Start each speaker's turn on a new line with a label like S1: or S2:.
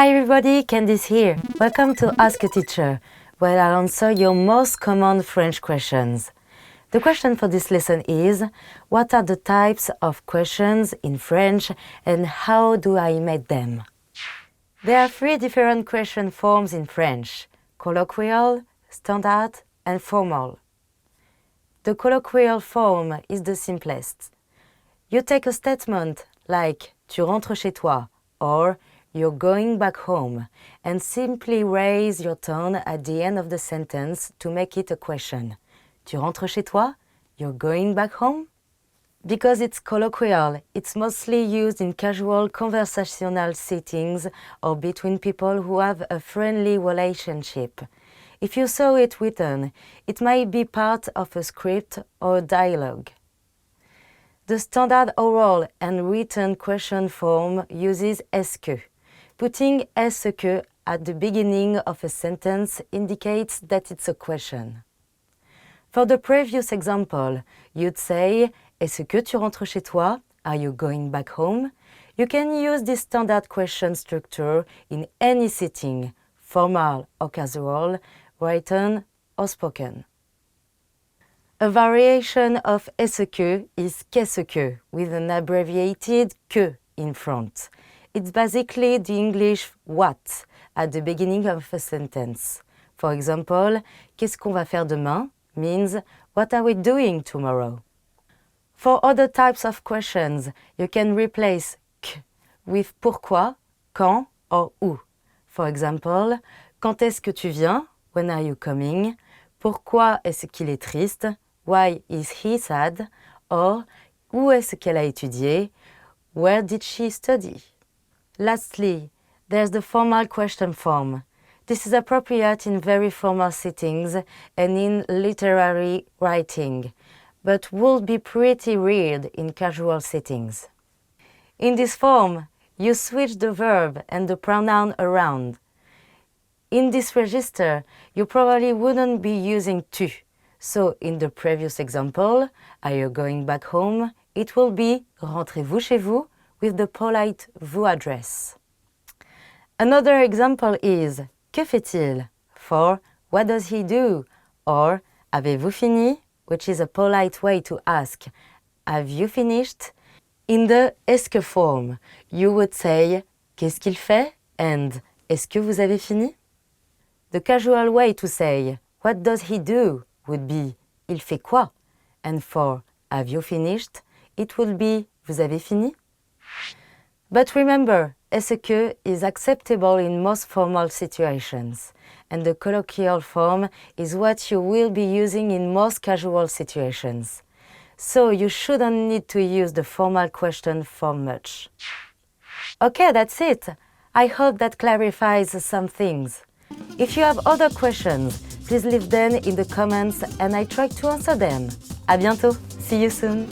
S1: Hi everybody, Candice here. Welcome to Ask a Teacher, where I answer your most common French questions. The question for this lesson is, what are the types of questions in French and how do I make them? There are three different question forms in French: colloquial, standard, and formal. The colloquial form is the simplest. You take a statement like tu rentres chez toi or you're going back home and simply raise your tone at the end of the sentence to make it a question. Tu rentres chez toi? You're going back home? Because it's colloquial, it's mostly used in casual conversational settings or between people who have a friendly relationship. If you saw it written, it might be part of a script or a dialogue. The standard oral and written question form uses est-ce que. Putting est-ce que at the beginning of a sentence indicates that it's a question. For the previous example, you'd say, est-ce que tu rentres chez toi? Are you going back home? You can use this standard question structure in any setting, formal or casual, written or spoken. A variation of est-ce que is qu'est-ce que, with an abbreviated que in front. It's basically the English what at the beginning of a sentence. For example, qu'est-ce qu'on va faire demain means what are we doing tomorrow? For other types of questions, you can replace que with pourquoi, quand, or où. For example, quand est-ce que tu viens? When are you coming? Pourquoi est-ce qu'il est triste? Why is he sad? Or, où est-ce qu'elle a étudié? Where did she study? Lastly, there's the formal question form. This is appropriate in very formal settings and in literary writing, but would be pretty weird in casual settings. In this form, you switch the verb and the pronoun around. In this register, you probably wouldn't be using tu. So in the previous example, are you going back home? It will be rentrez-vous chez vous with the polite vous address. Another example is que fait-il? For what does he do? Or avez-vous fini? Which is a polite way to ask have you finished? In the est-ce que form, you would say qu'est-ce qu'il fait? And est-ce que vous avez fini? The casual way to say what does he do would be il fait quoi? And for have you finished? It would be vous avez fini? But remember, est-ce que is acceptable in most formal situations, and the colloquial form is what you will be using in most casual situations. So you shouldn't need to use the formal question form much. Okay, that's it. I hope that clarifies some things. If you have other questions, please leave them in the comments and I try to answer them. À bientôt. See you soon.